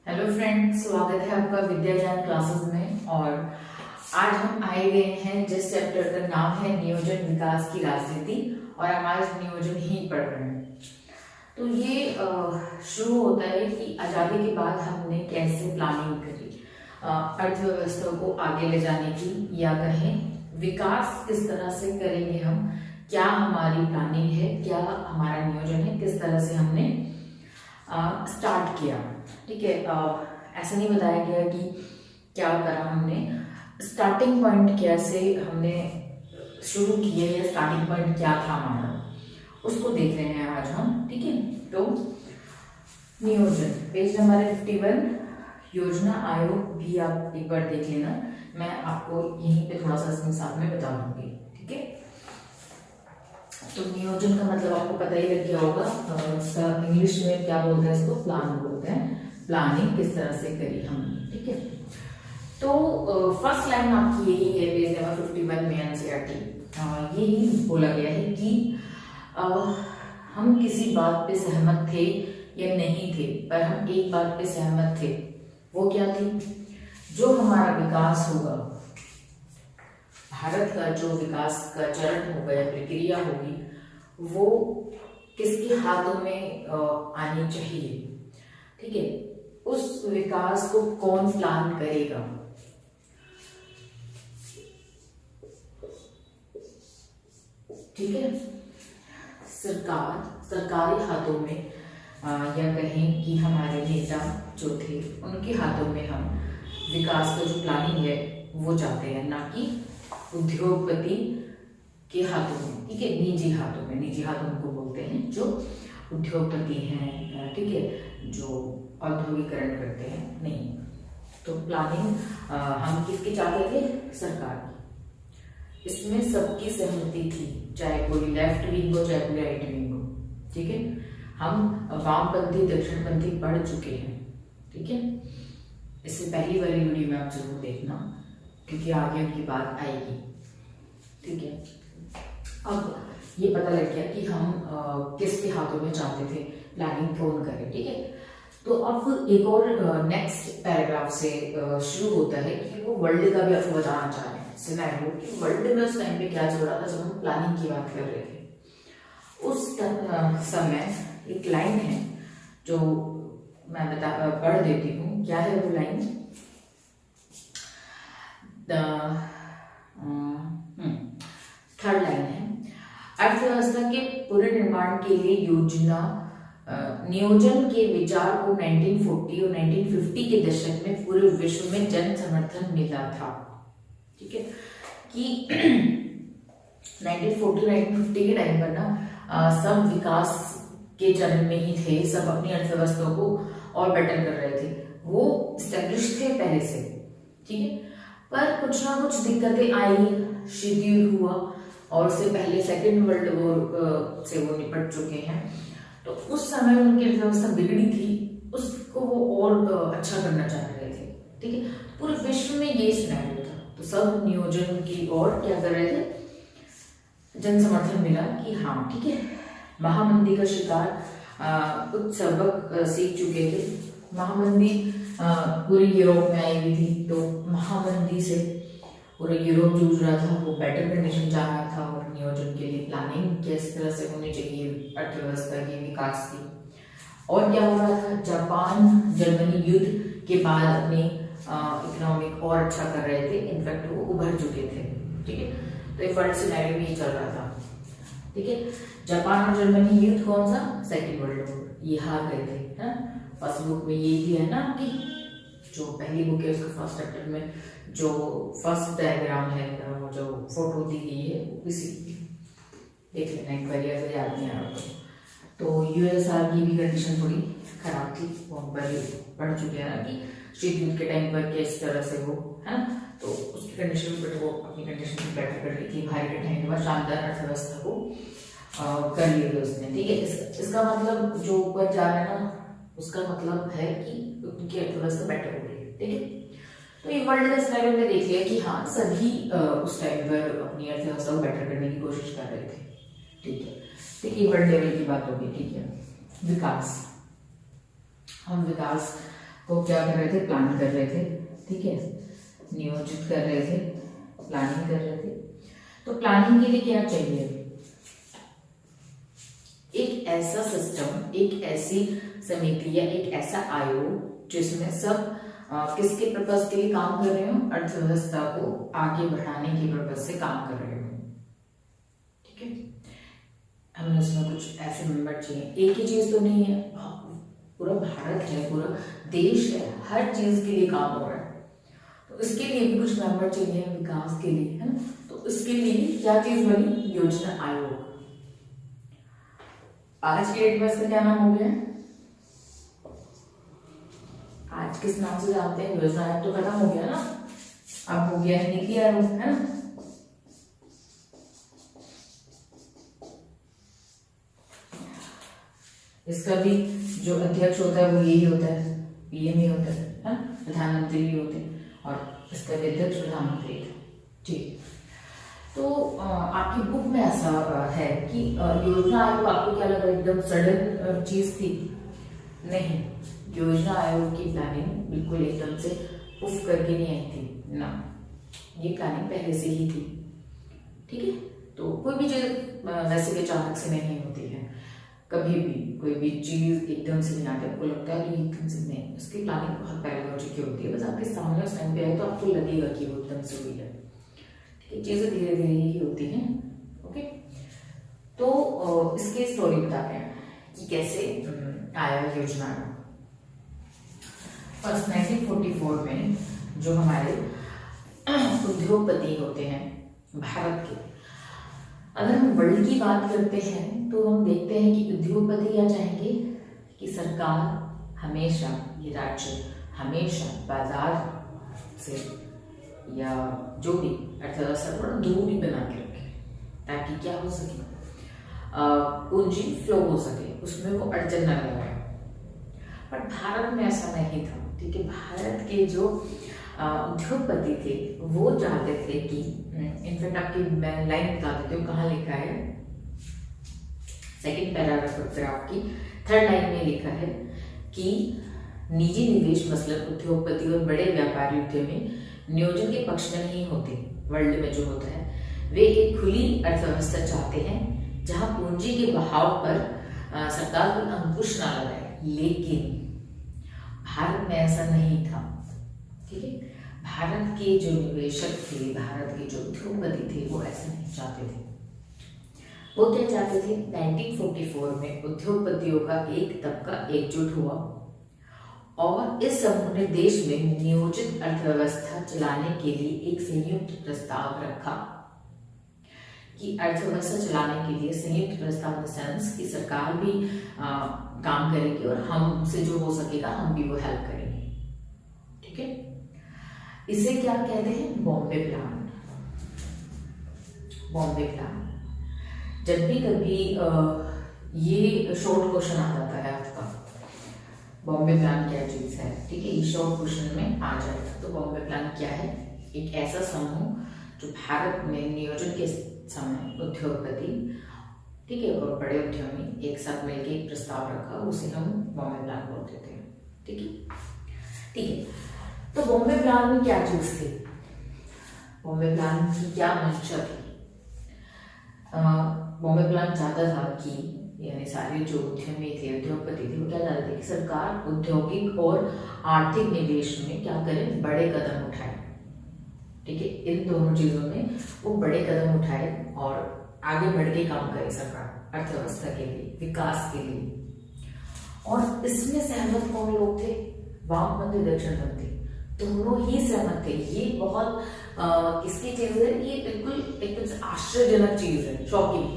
Hello friends, स्वागत है आपका विद्या ज्ञान क्लासेस में। और आज हम आए गए हैं जिस चैप्टर का नाम है नियोजन विकास की राजनीति, और हम आज नियोजन ही पढ़ रहे हैं। तो ये शुरू होता है कि आज़ादी के बाद हमने कैसे प्लानिंग करी अर्थव्यवस्था को आगे ले जाने की, या कहें विकास किस तरह से करेंगे हम, क्या हमारी प्लानिंग है, क्या हमारा नियोजन है, किस तरह से हमने स्टार्ट किया। ठीक है, ऐसा नहीं बताया गया कि क्या करा हमने, स्टार्टिंग पॉइंट कैसे हमने शुरू किए या स्टार्टिंग पॉइंट क्या था हमारा, उसको देख रहे हैं आज हम। ठीक है, तो नियोजन पेज नंबर 51, योजना आयोग भी आप एक बार देख लेना, मैं आपको यहीं पे थोड़ा सा इसमें साथ में बता दूंगी। ठीक है, तो नियोजन का मतलब आपको पता ही लग गया होगा, इसका इंग्लिश में क्या बोलते हैं, इसको प्लान बोलते हैं। प्लानिंग किस तरह से करी हमने। ठीक है, तो फर्स्ट लाइन आपकी यही है पेज नंबर 51 में एनसीईआरटी यही बोला गया है कि हम किसी बात पे सहमत थे या नहीं थे, पर हम एक बात पे सहमत थे। वो क्या थी? जो हमारा विकास होगा, भारत का जो विकास का चरण होगा या प्रक्रिया होगी, वो किसके हाथों में आनी चाहिए। ठीक है, उस विकास को कौन प्लान करेगा। ठीक है, सरकारी हाथों में या कहें कि हमारे नेता जो थे उनके हाथों में हम विकास का जो प्लानिंग है वो चाहते हैं, ना कि उद्योगपति के हाथों में। ठीक है, निजी हाथों को बोलते हैं जो उद्योगपति हैं। ठीक है, जो औद्योगिकरण करते हैं, नहीं। तो प्लानिंग हम किसकी चाहते थे? सरकार की। इसमें सबकी सहमति थी, चाहे कोई लेफ्ट विंग हो चाहे कोई राइट विंग हो। ठीक है, हम वामपंथी दक्षिणपंथी पढ़ चुके हैं। ठीक है, इससे पहली वाली वीडियो में आप जरूर देखना, क्योंकि आगे उनकी बात आएगी। ठीक है, अब ये पता लग गया कि हम किसके हाथों में चाहते थे प्लानिंग कौन करे। ठीक है, तो अब एक और नेक्स्ट पैराग्राफ से शुरू होता है कि वो वर्ल्ड का भी आपको बताना चाह रहे हैं सिनेरियो कि वर्ल्ड में उस टाइम पे क्या चल रहा था जब हम प्लानिंग की बात कर रहे थे। उस समय एक लाइन है जो मैं पढ़ देती हूँ। क्या है वो लाइन? थर्ड लाइन है, अर्थव्यवस्था के पुनर्निर्माण के लिए नियोजन के विचार को 1940 और 1950 के दशक में पूरे विश्व में जन समर्थन मिला था। ठीक है, कि 1940-1950 के टाइम पर ना सब विकास के चरण में ही थे, सब अपनी अर्थव्यवस्था को और बेटर कर रहे थे, वो स्टैब्लिश थे पहले से। ठीक है, पर कुछ ना कुछ दिक्कतें आई, शिथिल हुआ, और उससे पहले सेकेंड वर्ल्ड वॉर से वो निपट चुके हैं। तो उस समय उनकी अर्थव्यवस्था बिगड़ी थी, उसको वो और अच्छा करना चाह रहे थे। ठीक है, पूरे विश्व में ये सिनेरियो था, तो सब नियोजन की ओर क्या कर रहे थे, जन समर्थन मिला कि हाँ ठीक है। महामंदी का शिकार कुछ सबक सीख चुके थे। महामंदी पूरी यूरोप में आई हुई थी, तो महामंदी से पूरा यूरोप जूझ रहा था, वो बेटर कंडीशन चाह रहा था, और नियोजन के लिए प्लानिंग किस तरह से होनी चाहिए अर्थव्यवस्था के विकास की। और क्या हो रहा था, जापान जर्मनी युद्ध के बाद अपनी इकोनॉमिक और अच्छा कर रहे थे, इनफैक्ट वो उभर चुके थे। ठीक है, तो एक वर्ल्ड सिनेरियो में ही चल रहा था। ठीक है, जापान और जर्मनी युद्ध कौन सा? सेकेंड वर्ल्ड वॉर, ये हार गए थे। फर्स्ट बुक में ये भी है ना आपकी, जो पहली बुक है उसका फर्स्ट चैप्टर में जो फर्स्ट डायग्राम है, जो फोटो दी गई है, इसी देख लेना एक बार, अगर याद नहीं आ रहा तो यूएसआर की भी कंडीशन थोड़ी खराब थी, वो हम पढ़ चुके हैं ना कि शीत युद्ध के टाइम पर किस तरह से वो है ना, तो उसकी कंडीशन पर वो अपनी कंडीशन को बेटर कर रही थी, भारी कठिनाई के बाद शानदार अर्थव्यवस्था को कर लिया उसने। ठीक है, इसका मतलब जो ऊपर जा रहा है ना, उसका मतलब है कि उनकी अर्थव्यवस्था बेटर हो रही है। ठीक है, तो ये वर्ल्ड का सिनेरियो में देख लिया कि हाँ सभी उस टाइम पर अपनी अर्थव्यवस्था को बेटर करने की कोशिश कर रहे थे। ठीक है, देखिए वर्ल्ड लेवल की बात होगी। ठीक है, विकास, हम विकास को क्या कर रहे थे, प्लान कर रहे थे, ठीक है, नियोजित कर रहे थे, प्लानिंग कर रहे थे। तो प्लानिंग के लिए क्या चाहिए, एक ऐसा सिस्टम, एक ऐसी समिति या एक ऐसा आयोग जिसमें सब किसके पर्पस के लिए काम कर रहे हो, अर्थव्यवस्था को आगे बढ़ाने के पर्पस से काम कर रहे हो, ठीक है। हमें उसमें कुछ ऐसे मेंबर चाहिए, एक ही चीज तो नहीं है, पूरा भारत है, पूरा देश है, हर चीज के लिए काम हो रहा है, तो इसके लिए भी कुछ मेंबर चाहिए विकास के लिए, है ना। तो इसके लिए क्या चीज बनी, योजना आयोग। आज की डेट में इसका क्या नाम हो गया, आज किस नाम से जानते हैं, योजना आयोग तो खत्म हो गया ना, अब हो गया है नीति आयोग, है ना। इसका भी जो अध्यक्ष होता है वो यही होता है, पीएम ही होता है ना, प्रधानमंत्री ही होते हैं, और इसका भी अध्यक्ष प्रधानमंत्री है, ठीक। तो आपकी बुक में ऐसा है कि योजना आयोग, आपको क्या लगा एकदम सडन चीज थी, नहीं, योजना आयोग की प्लानिंग बिल्कुल एकदम से उफ करके नहीं आई थी ना, ये प्लानिंग पहले से ही थी, ठीक है। तो कोई भी चीज वैसे भी अचानक से नहीं होती है, कभी भी कोई भी चीज एकदम से नहीं आती, आपको लगता है कि एकदम से नहीं, उसकी प्लानिंग बहुत पहले हो चुकी होती है, बस आपके सामने उस टाइम पे आए तो आपको लगेगा कि वो एकदम से हुई है, ठीक है। चीजें धीरे धीरे ही होती हैं, ओके। तो इसकी स्टोरी बताते हैं कि कैसे आया योजना। फर्स्ट 1944 में जो हमारे उद्योगपति होते हैं भारत के, अगर हम वर्ल्ड की बात करते हैं तो हम देखते हैं कि उद्योगपति क्या चाहेंगे कि सरकार हमेशा, ये राज्य हमेशा बाजार से या जो भी अर्थव्यवस्था थोड़ा दूरी बना के रखे, ताकि क्या हो सके, पूंजी फ्लो हो सके, उसमें वो अड़चन न लगाए। पर भारत में ऐसा नहीं था, ठीक है। भारत के जो उद्योगपति थे वो चाहते थे कि, इनफैक्ट आपकी मैं लाइन बता देती हूँ कहाँ लिखा है, सेकंड पैराग्राफ की थर्ड लाइन में लिखा है कि निजी निवेश मसलन उद्योगपति और बड़े व्यापारी उद्यमी नियोजन के पक्ष में नहीं होते। वर्ल्ड में जो होता है, वे एक खुली अर्थव्यवस्था चाहते हैं जहां पूंजी के बहाव पर सरकार कोई अंकुश ना लगाए, लेकिन भारत में ऐसा नहीं था, ठीक है। भारत के जो निवेशक थे, भारत के जो उद्योगपति थे, वो ऐसा नहीं चाहते थे। वो क्या चाहते थे, 1944 में उद्योगपतियों का एक तबका एकजुट हुआ और इस समूह ने देश में नियोजित अर्थव्यवस्था चलाने के लिए एक संयुक्त प्रस्ताव रखा कि अर्थव्यवस्था चलाने के लिए संयुक्त प्रस्ताव इन सेंस कि सरकार भी काम करेगी और हमसे जो हो सकेगा हम भी वो हेल्प करेंगे, ठीक है। इसे क्या कहते हैं, बॉम्बे प्लान। बॉम्बे प्लान, जब भी कभी ये शॉर्ट क्वेश्चन आ जाता है आपका, बॉम्बे प्लान क्या चीज है, ठीक है, ये शॉर्ट क्वेश्चन में आ जाएगा। तो बॉम्बे प्लान क्या है, एक ऐसा समूह जो भारत में नियोजन के समय उद्योगपति, ठीक है, और बड़े उद्यमी एक साथ मिलकर एक प्रस्ताव रखा, उसे हम बॉम्बे प्लान बोलते थे, ठीक है, ठीक है। तो बॉम्बे प्लान में क्या चीज थी, बॉम्बे प्लान की क्या मंशा थी। बॉम्बे प्लान चाहता था कि यानी सारे जो उद्यमी थे, उद्योगपति थे, वो क्या चाहते थे कि सरकार औद्योगिक और आर्थिक निवेश में क्या करे, बड़े कदम उठाए, ठीक है। इन दोनों चीजों में वो बड़े कदम उठाए और आगे बढ़ के काम करे सरकार अर्थव्यवस्था के लिए, विकास के लिए। और इसमें सहमत कौन लोग थे, वामपंथी दक्षिणपंथी दोनों ही सहमत थे। ये बहुत किसकी चीज है, ये बिल्कुल एकदम आश्चर्यजनक चीज है, शॉकिंग,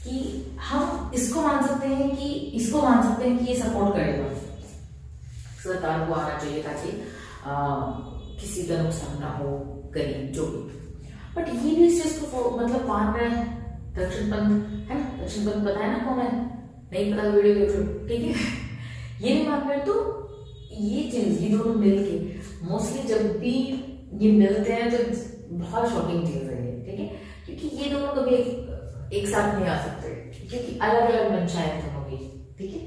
कि हम इसको मान सकते हैं कि इसको मान सकते हैं कि ये सपोर्ट करेगा, सरकार को आना चाहिए ताकि किसी का नुकसान ना हो, गरीब जो भी। बट ये भी इस चीज को मतलब मान रहे हैं दक्षिणपंथ, है ना, दक्षिणपंथ पता है ना कौन है, नहीं पता वीडियो देख लो, ठीक है। ये नहीं मान रहे, तो ये चीज, ये दोनों मिलके मोस्टली जब भी ये मिलते हैं तो बहुत शॉकिंग चीज है ये, ठीक है, क्योंकि ये दोनों कभी एक साथ नहीं आ सकते, क्योंकि अलग अलग मंशाएं दोनों की, ठीक है।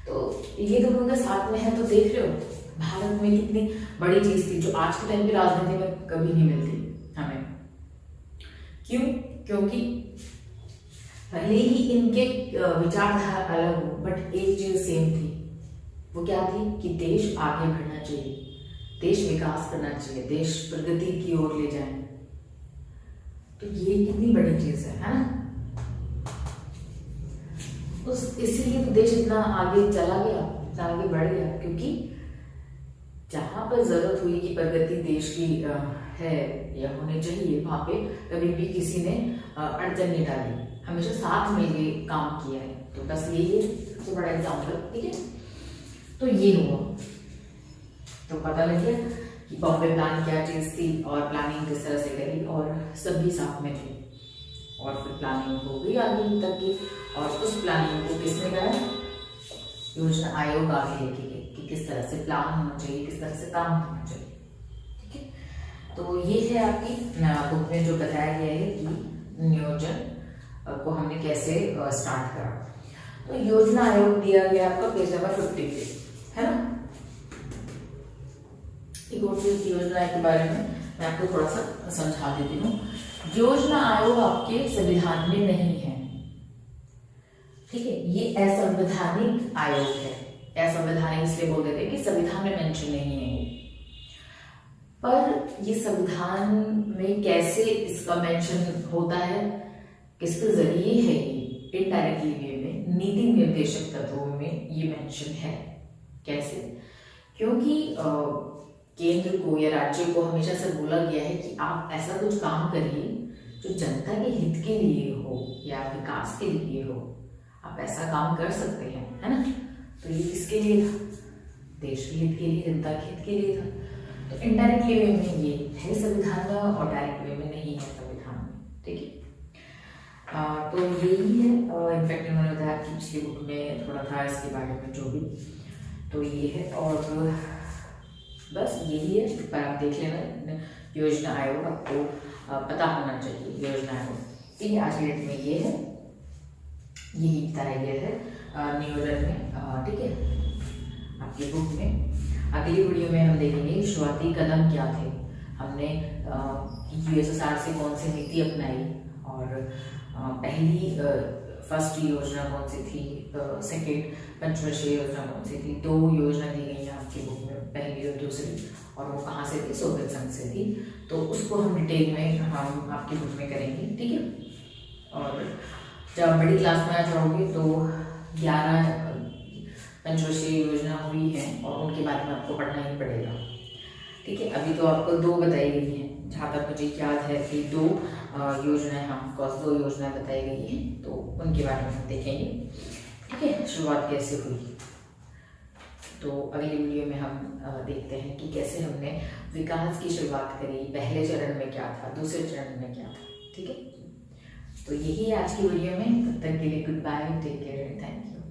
तो ये दोनों के साथ में है, तो देख रहे हो भारत में कितनी बड़ी चीज थी जो आज के टाइम पे राजनीति में कभी नहीं मिलती हमें। क्यों? क्योंकि भले ही इनके विचारधारा अलग हो, बट एक चीज सेम थी। वो क्या थी कि देश आगे बढ़ना चाहिए, देश विकास करना चाहिए, देश प्रगति की ओर ले जाए। तो ये कितनी बड़ी चीज है ना? इसीलिए तो देश इतना आगे चला गया, आगे बढ़ गया, क्योंकि जहां पर जरूरत हुई कि प्रगति देश की है या होनी चाहिए, वहां पे कभी भी किसी ने अड़चन नहीं डाली, हमेशा साथ मिलके काम किया है। तो बस यही सबसे बड़ा एग्जाम्पल। ठीक है, तो ये हुआ, तो पता लग गया कि बॉम्बे प्लान क्या चीज थी और प्लानिंग किस तरह से करी, और सभी साथ में थे, और फिर प्लानिंग हो गई आगे तक की। और उस प्लानिंग को किसने करा? योजना आयोग आगे लेके गए कि किस तरह से प्लान होना चाहिए, किस तरह से काम होना चाहिए। ठीक है, तो ये है आपकी बुक में जो बताया गया है कि नियोजन को हमने कैसे स्टार्ट करा। तो योजना आयोग दिया गया आपका पेज नंबर 50 पे, है ना? एक और चीज योजना के बारे में मैं आपको थोड़ा सा समझा देती हूँ। योजना आयोग आपके संविधान में नहीं है, ठीक है, ये असंवैधानिक आयोग है। असंवैधानिक इसलिए बोल देते हैं कि संविधान में मेंशन नहीं है, पर ये संविधान में कैसे इसका मेंशन होता है, किसके जरिए है, ये इनडायरेक्टली वे में नीति निर्देशक तत्वों में ये मेंशन है। कैसे? क्योंकि केंद्र को या राज्य को हमेशा से बोला गया है कि आप ऐसा कुछ काम करिए जो जनता के हित के लिए हो या विकास के लिए हो। आप ऐसा काम कर सकते हैं, है ना? तो ये किसके लिए था? देश के हित के लिए, जनता के हित के लिए था। तो इनडायरेक्टली वे में ये है संविधान में, और डायरेक्ट वे में नहीं है संविधान में। ठीक है, तो यही है। इनफैक्ट इन्होंने बताया कि पिछली बुक में थोड़ा था इसके बारे में जो भी, तो ये है। और बस यही है, पर आप देख लेना, योजना आयोग आपको पता होना चाहिए। योजना आयोग, ठीक है, आज की डेट में ये है, यही बताया गया है नियोजन में। ठीक है, आपकी बुक में अगली वीडियो में हम देखेंगे शुरुआती कदम क्या थे, हमने यूएसएसआर से कौन सी नीति अपनाई, और पहली फर्स्ट योजना कौन सी थी, सेकेंड पंचवर्षीय योजना कौन सी थी। 2 योजना दी गई है आपकी बुक में, पहली और दूसरी, और वो कहाँ से थी? सोवियत संघ से थी। तो उसको हम डिटेल में हम आपकी बुक में करेंगे। ठीक है, और जब बड़ी क्लास में आ जाओगे तो 11 पंचवर्षीय योजना हुई है, और उनके बारे में आपको पढ़ना ही पड़ेगा। ठीक है, अभी तो आपको 2 बताई गई हैं, जहाँ तक मुझे याद है कि 2 योजनाएं, हाँ, 2 योजनाएं बताई गई हैं, तो उनके बारे में हम देखेंगे। ठीक है, शुरुआत कैसे हुई। तो अगली वीडियो में हम देखते हैं कि कैसे हमने विकास की शुरुआत करी, पहले चरण में क्या था, दूसरे चरण में क्या था। ठीक है, तो यही है आज की वीडियो में। तब तक के लिए good bye, take care, thank you.